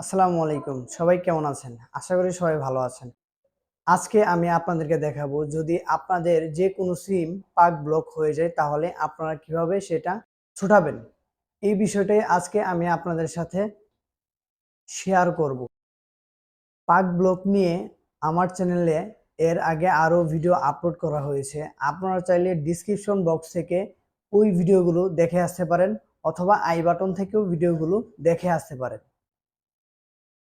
আসসালামু আলাইকুম। সবাই কেমন আছেন? আশা করি সবাই ভালো আছেন। আজকে আমি আপনাদেরকে দেখাবো যদি আপনাদের যে কোনো সিম পাক ব্লক হয়ে যায় তাহলে আপনারা কিভাবে সেটা ছুটাবেন। এই বিষয়টাই আজকে আমি আপনাদের সাথে শেয়ার করব। পাক ব্লক নিয়ে আমার চ্যানেলে এর আগে আরও ভিডিও আপলোড করা হয়েছে। আপনারা চাইলে ডেসক্রিপশন বক্স থেকে ওই ভিডিওগুলো দেখে আসতে পারেন অথবা আই বাটন থেকেও ভিডিওগুলো দেখে আসতে পারেন।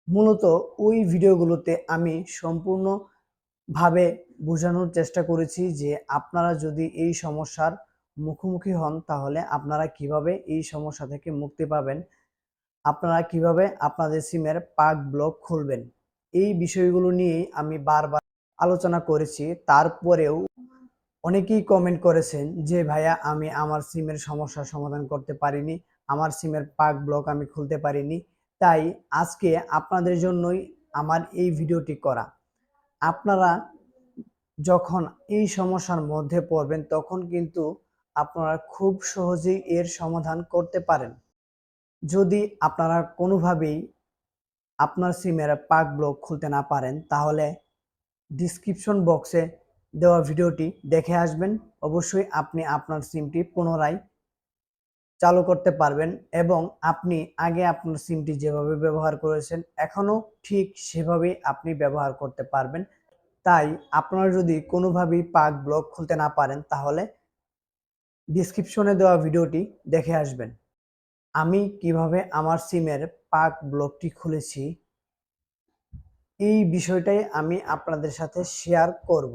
মূলত ওই ভিডিওগুলোতে আমি সম্পূর্ণভাবে বোঝানোর চেষ্টা করেছি যে আপনারা যদি এই সমস্যার মুখোমুখি হন তাহলে আপনারা কিভাবে এই সমস্যা থেকে মুক্তি পাবেন, আপনারা কিভাবে আপনাদের সিমের পাক ব্লক খুলবেন। এই বিষয়গুলো নিয়েই আমি বারবার আলোচনা করেছি। তারপরেও অনেকেই কমেন্ট করেছেন যে ভাইয়া আমি আমার সিমের সমস্যার সমাধান করতে পারিনি, আমার সিমের পাক ব্লক আমি খুলতে পারিনি। তাই আজকে আপনাদের জন্যই আমার এই ভিডিওটি করা। আপনারা যখন এই সমস্যার মধ্যে পড়বেন তখন কিন্তু আপনারা খুব সহজেই এর সমাধান করতে পারেন। যদি আপনারা কোনোভাবেই আপনার সিমের পাক ব্লক খুলতে না পারেন তাহলে ডিসক্রিপশন বক্সে দেওয়া ভিডিওটি দেখে আসবেন। অবশ্যই আপনি আপনার সিমটি পুনরায় চালু করতে পারবেন এবং আপনি আগে আপনার সিমটি যেভাবে ব্যবহার করেছেন এখনও ঠিক সেভাবেই আপনি ব্যবহার করতে পারবেন। তাই আপনারা যদি কোনোভাবেই পাক ব্লক খুলতে না পারেন তাহলে ডিসক্রিপশনে দেওয়া ভিডিওটি দেখে আসবেন। আমি কিভাবে আমার সিমের পাক ব্লকটি খুলেছি এই বিষয়টাই আমি আপনাদের সাথে শেয়ার করব।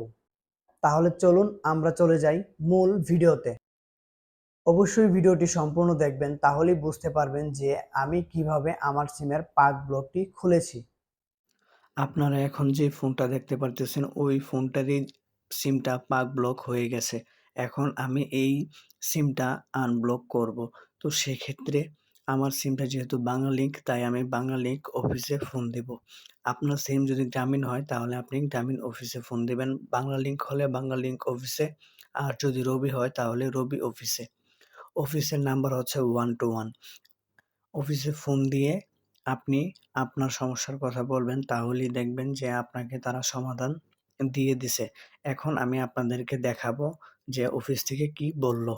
তাহলে চলুন আমরা চলে যাই মূল ভিডিওতে। অবশ্যই ভিডিওটি সম্পূর্ণ দেখবেন, তাহলেই বুঝতে পারবেন যে আমি কিভাবে আমার সিমের পাক ব্লকটি খুলেছি। আপনারা এখন যে ফোনটা দেখতে পারতেছেন ওই ফোনটারই সিমটা পাক ব্লক হয়ে গেছে। এখন আমি এই সিমটা আনব্লক করব। তো সেক্ষেত্রে আমার সিমটা যেহেতু বাংলালিংক তাই আমি বাংলালিংক অফিসে ফোন দিব। আপনার সিম যদি গ্রামীণ হয় তাহলে আপনি গ্রামীণ অফিসে ফোন দিবেন। বাংলালিংক হলে বাংলালিংক অফিসে, আর যদি রবি হয় তাহলে রবি অফিসে। অফিসের নাম্বার হচ্ছে 121। অফিসে ফোন দিয়ে আপনি আপনার সমস্যার কথা বলবেন, তাহলেই দেখবেন যে আপনাকে তারা সমাধান দিয়ে দিছে। এখন আমি আপনাদেরকে দেখাবো যে অফিস থেকে কি বলল।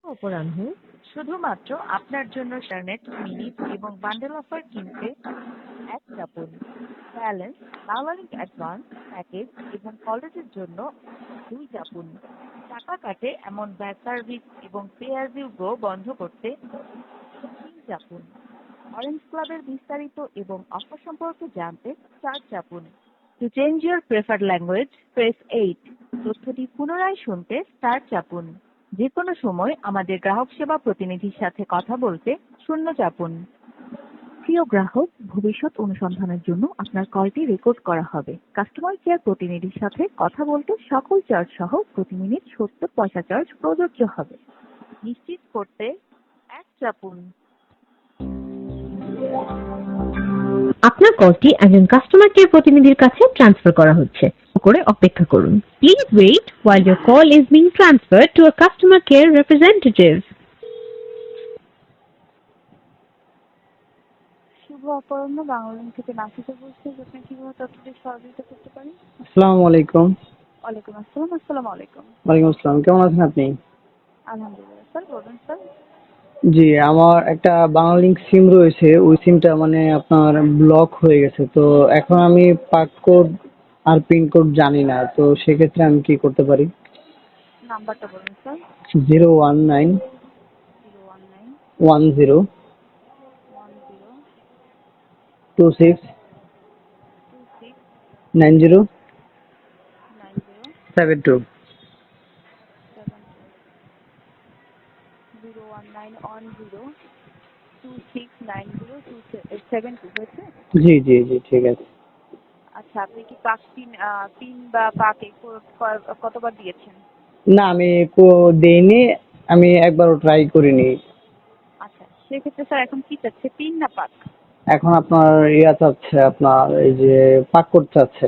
অপরাহ্নে শুধুমাত্র আপনার জন্য ইন্টারনেট মিনিট এবং বান্ডেল অফার কিনতে এক চাপুন। ব্যালেন্স, বাংলালিংক অ্যাডভান্স প্যাকেজ এবং কলেজের জন্য 2 চাপুন। টাকা কাটে এমন ব্যাড সার্ভিস এবং পে অ্যাজ ইউ গো বন্ধ করতে 3 চাপুন। অরেঞ্জ ক্লাবের বিস্তারিত এবং অফার সম্পর্কে জানতে 4 চাপুন। To change your preferred language press 8। তথ্যটি পুনরায় শুনতে স্টার চাপুন। যে কোনো সময় আমাদের গ্রাহক সেবা প্রতিনিধির সাথে কথা বলতে 0 চাপুন। প্রিয় গ্রাহক, ভবিষ্যৎ অনুসন্ধানের জন্য আপনার কলটি রেকর্ড করা হবে। কাস্টমার কেয়ার প্রতিনিধির সাথে কথা বলতে সকল চার্জ সহ প্রতি মিনিট 70 পয়সা চার্জ প্রযোজ্য হবে। নিশ্চিত করতে 1 চাপুন। আপনার কলটি একজন কাস্টমার কেয়ার প্রতিনিধির কাছে ট্রান্সফার করা হচ্ছে। করে অপেক্ষা করুন। Please wait while your call is being transferred to a customer care representative. শুভ অপরাহ্ন, বাংলালিংক থেকে নাফিসা বলছি। আপনি কিভাবে তথ্যটি সহযোগিতা করতে পারেন? আসসালামু আলাইকুম। ওয়ালাইকুম আসসালাম। আসসালামু আলাইকুম। ওয়ালাইকুম আসসালাম। কেমন আছেন আপনি? আলহামদুলিল্লাহ স্যার, বলুন স্যার। জি, আমার একটা বাংলালিংক সিম রয়েছে। ওই সিমটা মানে আপনার ব্লক হয়ে গেছে। তো এখন আমি পাক কোড আর পিন কোড জানি না। তো সেক্ষেত্রে আমি কি করতে পারি? নাম্বারটা বলুন স্যার। 019 019 10 10 26 26 90 90 72। 01910269072 হয়েছে? জি জি জি, ঠিক আছে। আচ্ছা, আপনি কি পাক পিন বা পাকে কতবার দিয়েছেন? না, আমি দেইনি। আমি একবারও ট্রাই করিনি। আচ্ছা, সেক্ষেত্রে স্যার এখন কি চাচ্ছে, পিন না পাক? এখন আপনার চাচ্ছে, আপনার এই যে পাক কোড চাচ্ছে।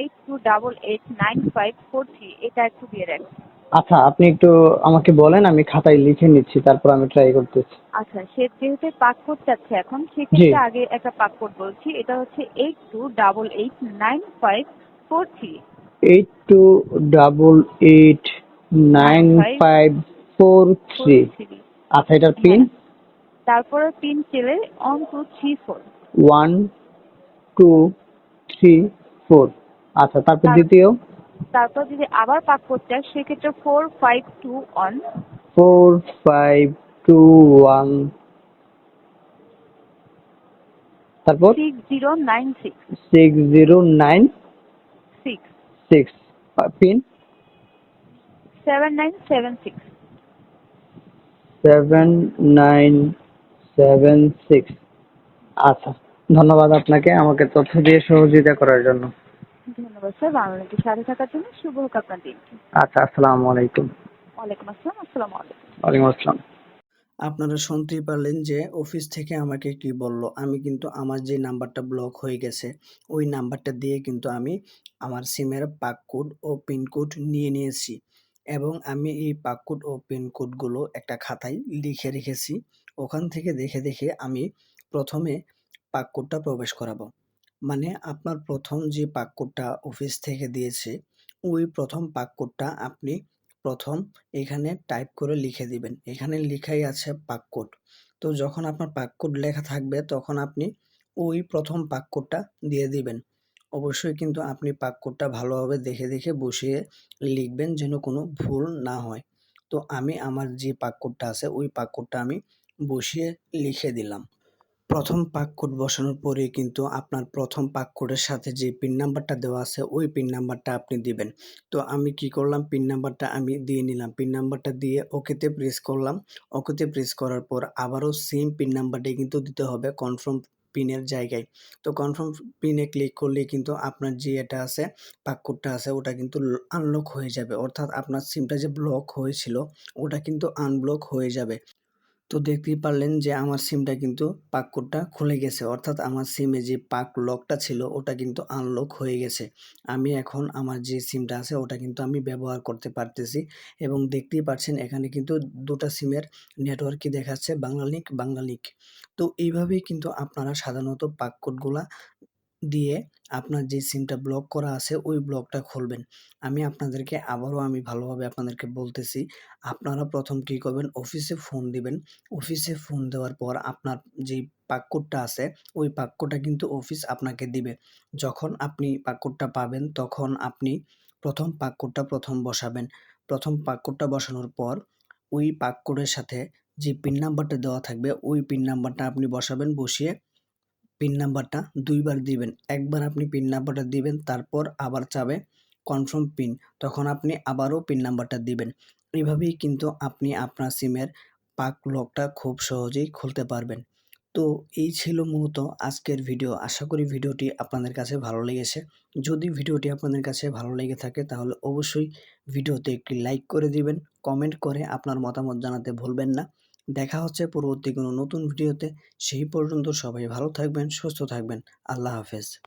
82889543, এটা একটু দিয়ে রাখুন। আচ্ছা, আপনি একটু আমাকে বলেন, আমি খাতায় লিখে নিচ্ছি, তারপর আমি ট্রাই করতেছি। আচ্ছা, সে যেহেতু পাক কোড চাচ্ছে এখন, জি। সেক্ষেত্রে আগে একটা পাক কোড বলছি। এটা হচ্ছে 82889543 82889543। আচ্ছা, এটার পিন? হ্যাঁ, তারপরে পিন চেলে 1234। 1234। আচ্ছা, তারপর দ্বিতীয়? তারপর যদি আবার পাক কোড চায় সেক্ষেত্রে 4521 4521। তারপর? 6096 6096। 6 পিন? 7976। 7976। আচ্ছা, ধন্যবাদ আপনাকে আমাকে তথ্য দিয়ে সহযোগিতা করার জন্য। ধন্যবাদ স্যার, বাংলাদেশের সাথে থাকার জন্য। শুভ হোক আপনার দিনটি। আচ্ছা, আসসালামু আলাইকুম। ওয়ালাইকুম আসসালাম। আসসালামু আলাইকুম। ওয়ালাইকুম আসসালাম। আপনারা শুনতেই পারলেন যে অফিস থেকে আমাকে কি বলল। আমি কিন্তু আমার যে নাম্বারটা ব্লক হয়ে গেছে, ওই নাম্বারটা দিয়ে কিন্তু আমি আমার সিমের পাক কোড ও পিন কোড নিয়ে নিয়েছি এবং আমি এই পাক কোড ও পিন কোডগুলো একটা খাতায় লিখে রেখেছি। ওখান থেকে দেখে আমি প্রথমে পাক কোডটা প্রবেশ করাবো। মানে আপনার প্রথম যে পাক কোডটা অফিস থেকে দিয়েছে, ওই প্রথম পাক কোডটা আপনি প্রথম এখানে টাইপ করে লিখে দিবেন। এখানে লিখাই আছে পাক কোড। তো যখন আপনার পাক কোড লেখা থাকবে তখন আপনি ওই প্রথম পাক কোডটা দিয়ে দিবেন। অবশ্যই কিন্তু আপনি পাক কোডটা ভালোভাবে দেখে বসিয়ে লিখবেন যেন কোনো ভুল না হয়। তো আমি আমার যে পাক কোডটা আছে ওই পাক কোডটা আমি বসিয়ে লিখে দিলাম। প্রথম পাক কোড বসানোর পরে কিন্তু আপনার প্রথম পাক কোডের সাথে যে পিন নাম্বারটা দেওয়া আছে ওই পিন নাম্বারটা আপনি দিবেন। তো আমি কি করলাম, পিন নাম্বারটা আমি দিয়ে নিলাম। পিন নাম্বারটা দিয়ে ওকেতে প্রেস করলাম। ওকেতে প্রেস করার পর আবারও সেম পিন নাম্বারটাই কিন্তু দিতে হবে কনফার্ম পিনের জায়গায়। তো কনফার্ম পিনে ক্লিক করলে কিন্তু আপনার যে এটা আছে পাক কোডটা আছে ওটা কিন্তু আনলক হয়ে যাবে। অর্থাৎ আপনার সিমটা যে ব্লক হয়েছিল ওটা কিন্তু আনব্লক হয়ে যাবে। তো দেখতেই পারলেন যে আমার সিমটা কিন্তু পাক কোডটা খুলে গেছে। অর্থাৎ আমার সিমে যে পাক লকটা ছিল ওটা কিন্তু আনলক হয়ে গেছে। আমি এখন আমার যে সিমটা আছে ওটা কিন্তু আমি ব্যবহার করতে পারতেছি এবং দেখতেই পাচ্ছেন এখানে কিন্তু ২ টা সিমের নেটওয়ার্কই দেখাচ্ছে বাংলালিংক। তো এইভাবেই কিন্তু আপনারা সাধারণত পাক কোডগুলা দিয়ে আপনার যে সিমটা ব্লক করা আছে ওই ব্লকটা খুলবেন। আমি ভালোভাবে আপনাদেরকে বলতেছি। আপনারা প্রথম কি করবেন, অফিসে ফোন দিবেন। অফিসে ফোন দেওয়ার পর আপনার যেই পাক কোডটা আছে ওই পাক কোডটা কিন্তু অফিস আপনাকে দিবে। যখন আপনি পাক কোডটা পাবেন তখন আপনি প্রথম পাক কোডটা বসাবেন। প্রথম পাক কোডটা বসানোর পর ওই পাক কোডের সাথে যে পিন নাম্বারটা দেওয়া থাকবে ওই পিন নাম্বারটা আপনি বসাবেন। বসিয়ে পিন নাম্বারটা ২ বার দিবেন। একবার আপনি পিন নাম্বারটা দিবেন, তারপর আবার চাবে কনফার্ম পিন। তখন আপনি আবারও পিন নাম্বারটা দিবেন। এভাবেই কিন্তু আপনি আপনার সিমের পাক লকটা খুব সহজেই খুলতে পারবেন। তো এই ছিল মূলত আজকের ভিডিও। আশা করি ভিডিওটি আপনাদের কাছে ভালো লেগেছে। যদি ভিডিওটি আপনাদের কাছে ভালো লেগে থাকে তাহলে অবশ্যই ভিডিওতে একটি লাইক করে দিবেন। কমেন্ট করে আপনার মতামত জানাতে ভুলবেন না। দেখা হচ্ছে পরবর্তী কোনো নতুন ভিডিওতে। সেই পর্যন্ত সবাই ভালো থাকবেন, সুস্থ থাকবেন। আল্লাহ হাফেজ।